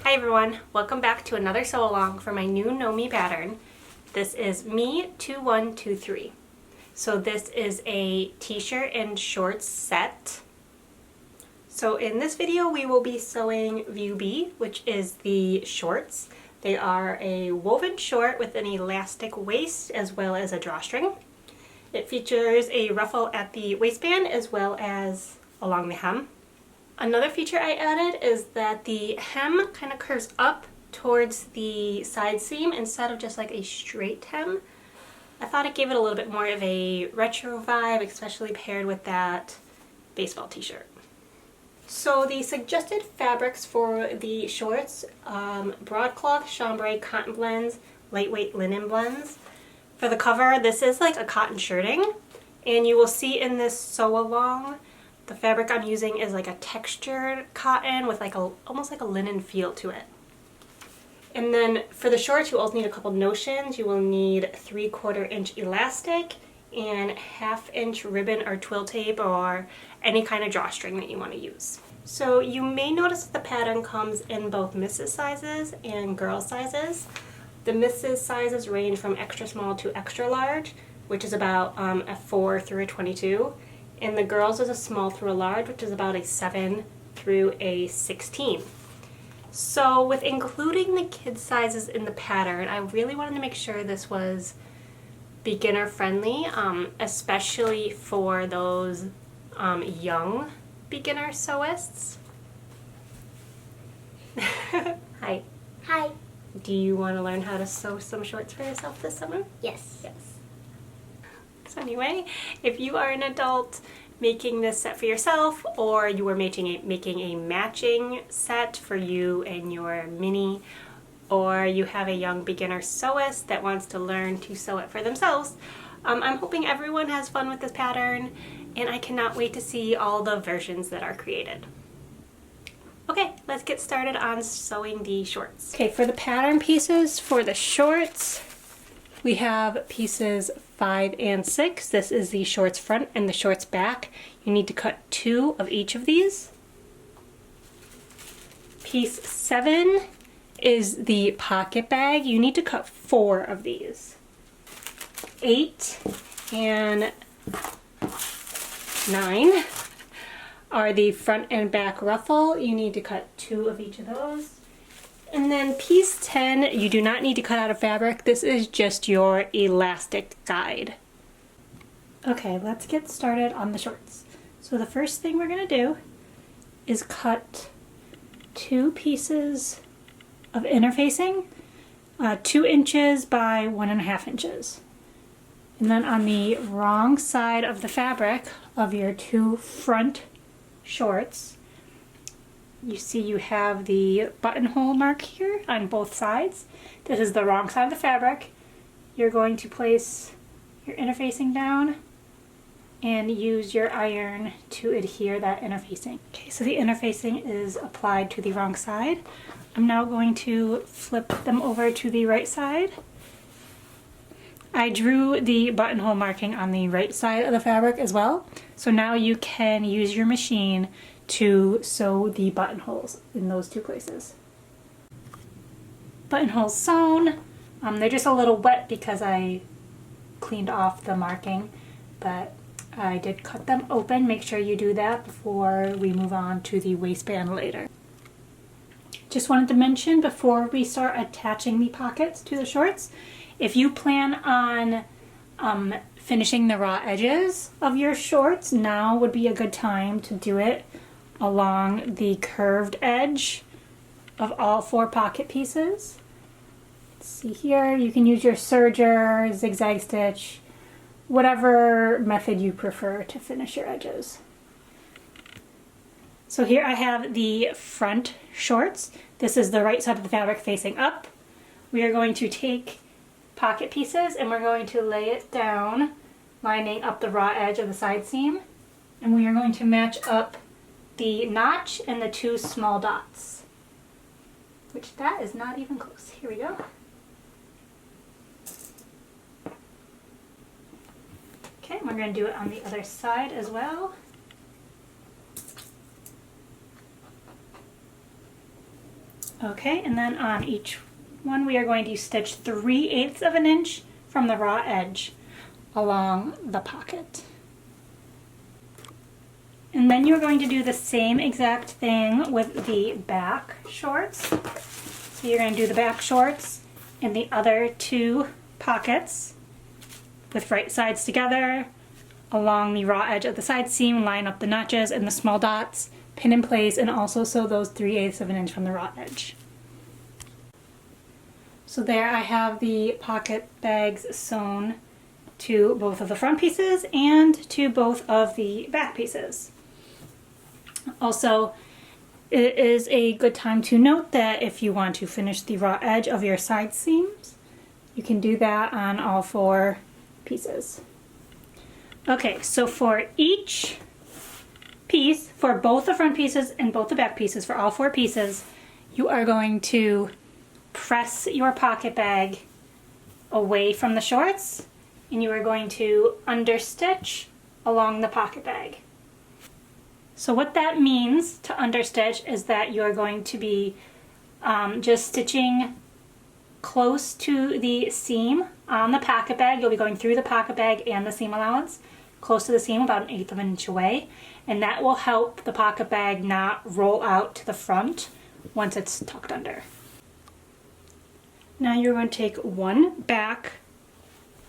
Hi everyone, welcome back to another sew along for my new Know Me pattern. This is Me2123. So this is a t-shirt and shorts set. So in this video we will be sewing view B, which is the shorts. They are a woven short with an elastic waist as well as a drawstring. It features a ruffle at the waistband as well as along the hem. Another feature I added is that the hem kind of curves up towards the side seam instead of just like a straight hem. I thought it gave it a little bit more of a retro vibe, especially paired with that baseball t-shirt. So the suggested fabrics for the shorts, broadcloth, chambray, cotton blends, lightweight linen blends. For the cover, this is like a cotton shirting, and you will see in this sew along the fabric I'm using is like a textured cotton with like almost like a linen feel to it. And then for the shorts you also need a couple notions. You will need 3/4 inch elastic and 1/2 inch ribbon or twill tape or any kind of drawstring that you want to use. So you may notice the pattern comes in both misses sizes and girl sizes. The misses sizes range from extra small to extra large, which is about a 4 through a 22. And the girls is a small through a large, which is about a 7 through a 16. So with including the kid sizes in the pattern, I really wanted to make sure this was beginner friendly, especially for those young beginner sewists. Hi. Hi. Do you want to learn how to sew some shorts for yourself this summer? Yes. Yes. So anyway, if you are an adult making this set for yourself, or you are making a matching set for you and your mini, or you have a young beginner sewist that wants to learn to sew it for themselves, I'm hoping everyone has fun with this pattern, and I cannot wait to see all the versions that are created. Okay, let's get started on sewing the shorts. Okay, for the pattern pieces for the shorts, we have pieces 5 and 6. This is the shorts front and the shorts back. You need to cut 2 of each of these. Piece 7 is the pocket bag. You need to cut 4 of these. 8 and 9 are the front and back ruffle. You need to cut 2 of each of those. And then piece 10, you do not need to cut out of fabric. This is just your elastic guide. Okay, let's get started on the shorts. So the first thing we're gonna do is cut 2 pieces of interfacing, 2 inches by 1.5 inches. And then on the wrong side of the fabric of your 2 front shorts, you see you have the buttonhole mark here on both sides. This is the wrong side of the fabric. You're going to place your interfacing down and use your iron to adhere that interfacing. Okay, so the interfacing is applied to the wrong side. I'm now going to flip them over to the right side. I drew the buttonhole marking on the right side of the fabric as well. So now you can use your machine to sew the buttonholes in those 2 places. Buttonholes sewn. They're just a little wet because I cleaned off the marking, but I did cut them open. Make sure you do that before we move on to the waistband later. Just wanted to mention before we start attaching the pockets to the shorts, if you plan on finishing the raw edges of your shorts, now would be a good time to do it along the curved edge of all 4 pocket pieces. Let's see here, you can use your serger, zigzag stitch, whatever method you prefer to finish your edges. So here I have the front shorts. This is the right side of the fabric facing up. We are going to take pocket pieces and we're going to lay it down, lining up the raw edge of the side seam, and we are going to match up the notch and the 2 small dots, which that is not even close. Here we go. Okay, we're going to do it on the other side as well. Okay, and then on each one we are going to stitch 3/8 of an inch from the raw edge along the pocket. And then you're going to do the same exact thing with the back shorts. So you're going to do the back shorts in the other 2 pockets with right sides together along the raw edge of the side seam, line up the notches and the small dots, pin in place, and also sew those 3/8 of an inch from the raw edge. So there I have the pocket bags sewn to both of the front pieces and to both of the back pieces. Also, it is a good time to note that if you want to finish the raw edge of your side seams, you can do that on all 4 pieces. Okay, so for each piece, for both the front pieces and both the back pieces, for all 4 pieces, you are going to press your pocket bag away from the shorts, and you are going to understitch along the pocket bag. So what that means to understitch is that you're going to be just stitching close to the seam on the pocket bag. You'll be going through the pocket bag and the seam allowance, close to the seam, about 1/8 of an inch away, and that will help the pocket bag not roll out to the front once it's tucked under. Now you're going to take 1 back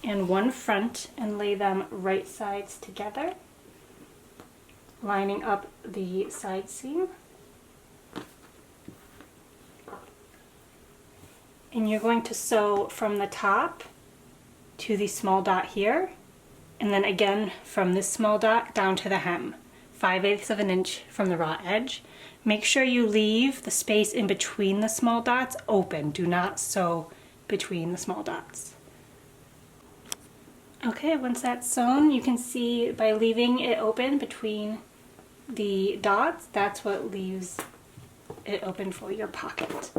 and 1 front and lay them right sides together, lining up the side seam. And you're going to sew from the top to the small dot here, and then again from this small dot down to the hem, 5/8 of an inch from the raw edge. Make sure you leave the space in between the small dots open. Do not sew between the small dots. Okay, once that's sewn, you can see by leaving it open between the dots, that's what leaves it open for your pocket.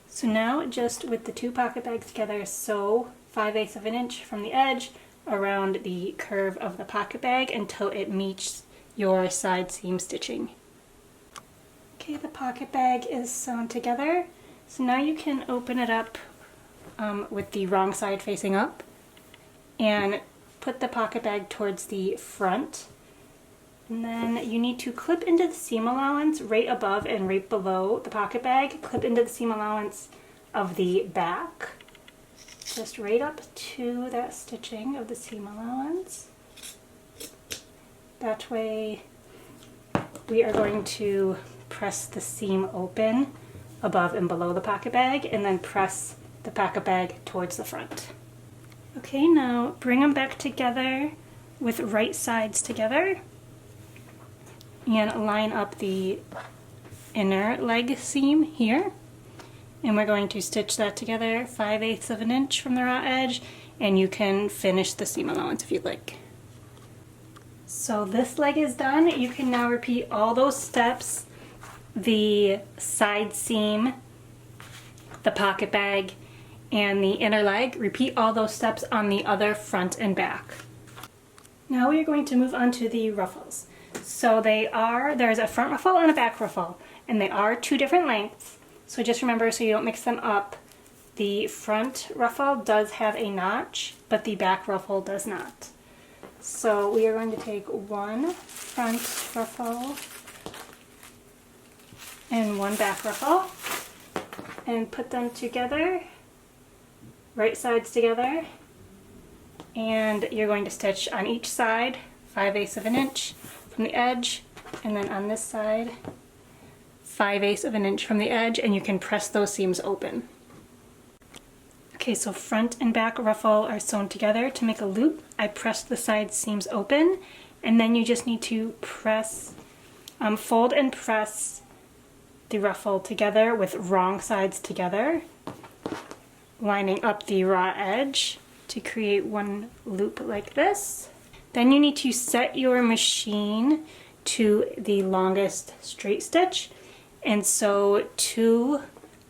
So now, just with the 2 pocket bags together, sew 5/8 of an inch from the edge around the curve of the pocket bag until it meets your side seam stitching. Okay, the pocket bag is sewn together. So now you can open it up with the wrong side facing up and put the pocket bag towards the front. And then you need to clip into the seam allowance right above and right below the pocket bag. Clip into the seam allowance of the back, just right up to that stitching of the seam allowance. That way we are going to press the seam open above and below the pocket bag and then press the pocket bag towards the front. Okay, now bring them back together with right sides together and line up the inner leg seam here, and we're going to stitch that together 5/8 of an inch from the raw edge, and you can finish the seam allowance if you'd like. So this leg is done. You can now repeat all those steps: the side seam, the pocket bag, and the inner leg. Repeat all those steps on the other front and back. Now we are going to move on to the ruffles. So there's a front ruffle and a back ruffle, and they are 2 different lengths. So just remember, so you don't mix them up, the front ruffle does have a notch, but the back ruffle does not. So we are going to take 1 front ruffle and 1 back ruffle and put them together, right sides together, and you're going to stitch on each side 5/8 of an inch from the edge, and then on this side 5/8 of an inch from the edge, and you can press those seams open. Okay, so front and back ruffle are sewn together. To make a loop, I pressed the side seams open, and then you just need to press, fold and press the ruffle together with wrong sides together, lining up the raw edge to create 1 loop like this. Then you need to set your machine to the longest straight stitch and sew 2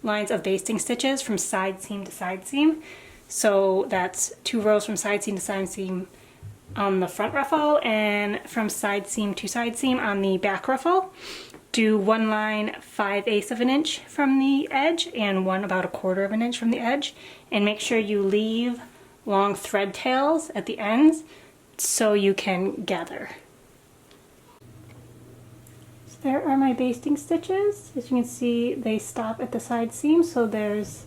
lines of basting stitches from side seam to side seam. So that's 2 rows from side seam to side seam on the front ruffle and from side seam to side seam on the back ruffle. do one line 5/8 of an inch from the edge and one about 1/4 of an inch from the edge, and make sure you leave long thread tails at the ends so you can gather. So there are my basting stitches. As you can see, they stop at the side seam, so there's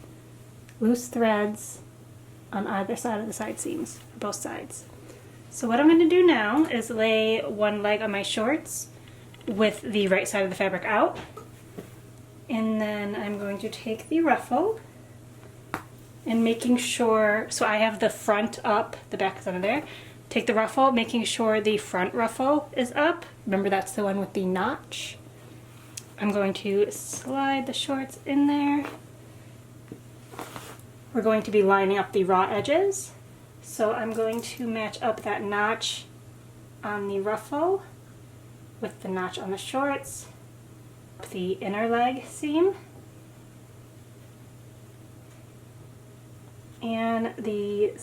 loose threads on either side of the side seams, both sides. So what I'm going to do now is lay one leg on my shorts with the right side of the fabric out, and then I'm going to take the ruffle and making sure, so I have the front up, the back is under there. Take the ruffle, making sure the front ruffle is up. Remember, that's the one with the notch. I'm going to slide the shorts in there. We're going to be lining up the raw edges, so I'm going to match up that notch on the ruffle with the notch on the shorts, the inner leg seam, and the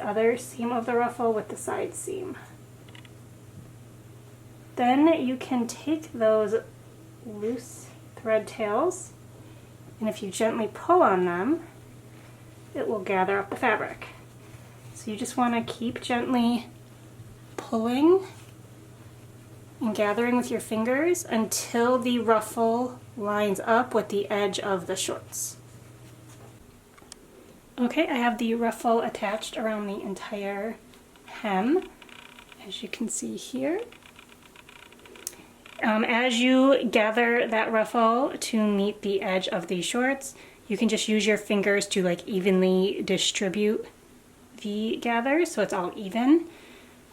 other seam of the ruffle with the side seam. Then you can take those loose thread tails, and if you gently pull on them, it will gather up the fabric. So you just want to keep gently pulling and gathering with your fingers until the ruffle lines up with the edge of the shorts. Okay, I have the ruffle attached around the entire hem, as you can see here. As you gather that ruffle to meet the edge of the shorts, you can just use your fingers to like evenly distribute the gather so it's all even.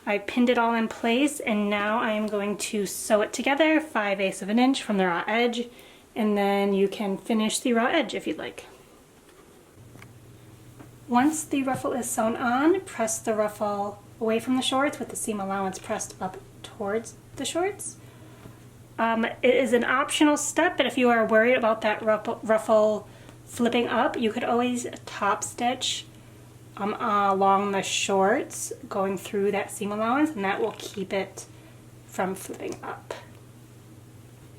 I pinned it all in place, and now I am going to sew it together 5/8 of an inch from the raw edge, and then you can finish the raw edge if you'd like. Once the ruffle is sewn on, press the ruffle away from the shorts with the seam allowance pressed up towards the shorts. It is an optional step, but if you are worried about that ruffle flipping up, you could always top stitch along the shorts going through that seam allowance, and that will keep it from flipping up.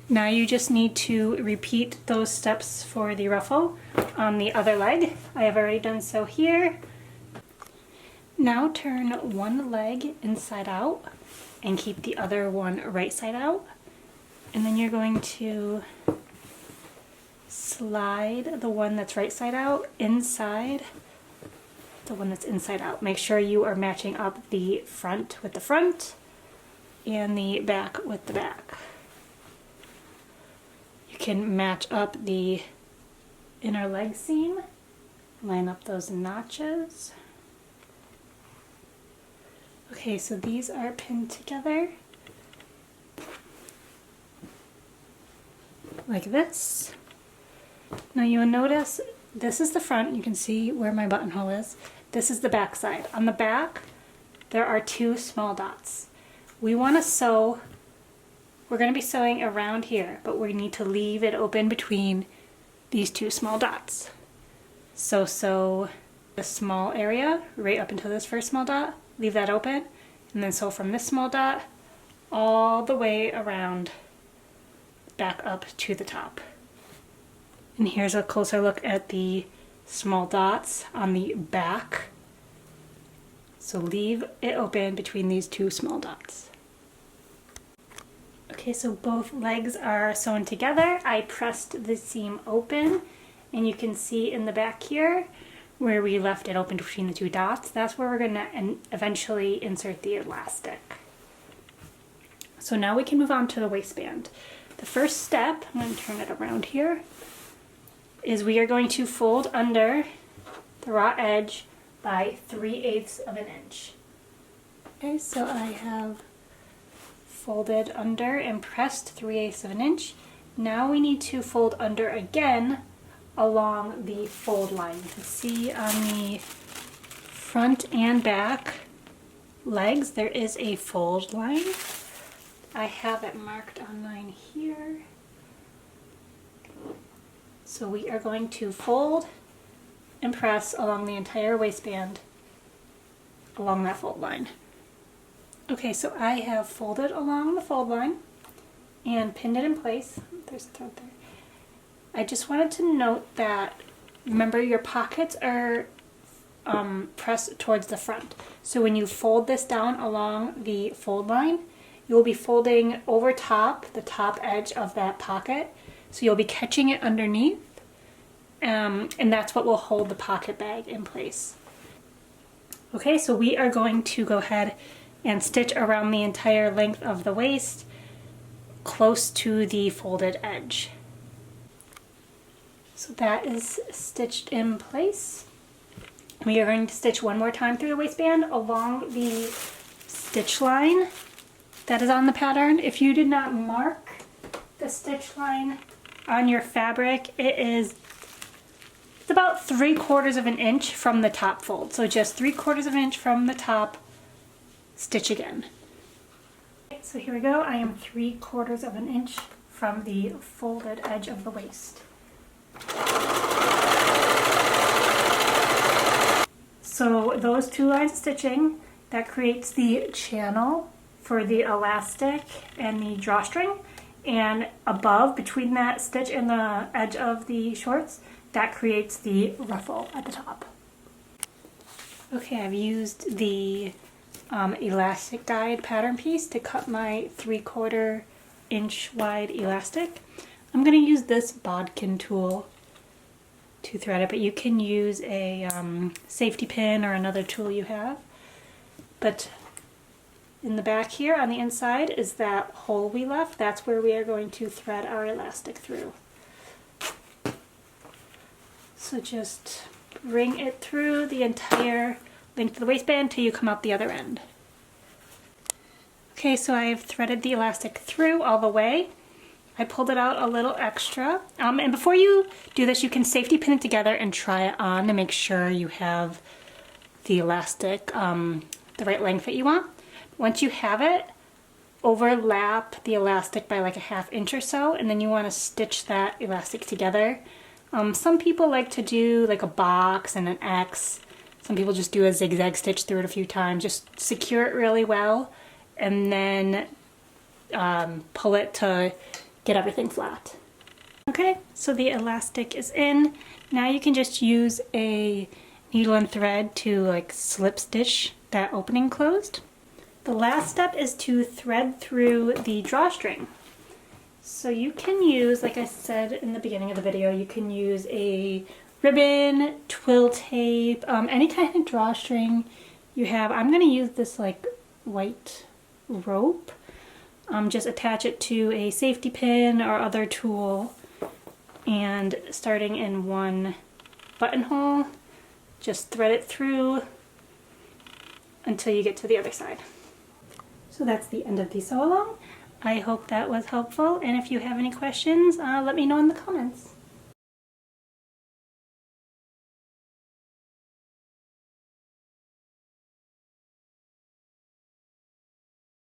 Now you just need to repeat those steps for the ruffle on the other leg. I have already done so here. Now turn one leg inside out and keep the other one right side out, and then you're going to slide the one that's right side out inside the one that's inside out. Make sure you are matching up the front with the front and the back with the back. You can match up the inner leg seam, line up those notches. Okay, so these are pinned together like this. Now you will notice this is the front. You can see where my buttonhole is. This is the back side. On the back, there are 2 small dots. We want to sew, we're going to be sewing around here, but we need to leave it open between these 2 small dots. So sew the small area right up until this first small dot, leave that open, and then sew from this small dot all the way around back up to the top. And here's a closer look at the small dots on the back. So leave it open between these 2 small dots. Okay, so both legs are sewn together. I pressed the seam open, and you can see in the back here where we left it open between the 2 dots. That's where we're going to eventually insert the elastic. So now we can move on to the waistband. The first step, I'm going to turn it around here, is we are going to fold under the raw edge by 3/8 of an inch. Okay, so I have folded under and pressed 3/8 of an inch. Now we need to fold under again along the fold line. You can see on the front and back legs there is a fold line. I have it marked on mine here. So we are going to fold and press along the entire waistband along that fold line. Okay, so I have folded along the fold line and pinned it in place. there's a thread there. I just wanted to note that, remember, your pockets are pressed towards the front. So when you fold this down along the fold line, you will be folding over top, the top edge of that pocket. So you'll be catching it underneath, and that's what will hold the pocket bag in place. Okay, so we are going to go ahead and stitch around the entire length of the waist, close to the folded edge. So that is stitched in place. We are going to stitch one more time through the waistband along the stitch line that is on the pattern. If you did not mark the stitch line on your fabric, it's about 3/4 of an inch from the top fold. So just 3/4 of an inch from the top, stitch again. Okay, so here we go. I am 3/4 of an inch from the folded edge of the waist. So those two lines of stitching, that creates the channel for the elastic and the drawstring, and above, between that stitch and the edge of the shorts, that creates the ruffle at the top. Okay, I've used the elastic guide pattern piece to cut my 3/4 inch wide elastic. I'm going to use this bodkin tool to thread it, but you can use a safety pin or another tool you have. But in the back here on the inside is that hole we left. That's where we are going to thread our elastic through. So just bring it through the entire length of the waistband till you come out the other end. Okay, so I have threaded the elastic through all the way. I pulled it out a little extra. And before you do this, you can safety pin it together and try it on to make sure you have the elastic the right length that you want. Once you have it, overlap the elastic by like a 1/2 inch or so, and then you want to stitch that elastic together. Some people like to do like a box and an X. Some people just do a zigzag stitch through it a few times. Just secure it really well and then pull it to get everything flat. Okay, so the elastic is in. Now you can just use a needle and thread to like slip stitch that opening closed. The last step is to thread through the drawstring. So you can use, like I said in the beginning of the video, you can use a ribbon, twill tape, any kind of drawstring you have. I'm going to use this like white rope. Just attach it to a safety pin or other tool, and starting in one buttonhole, just thread it through until you get to the other side. So that's the end of the sew along. I hope that was helpful, and if you have any questions, let me know in the comments.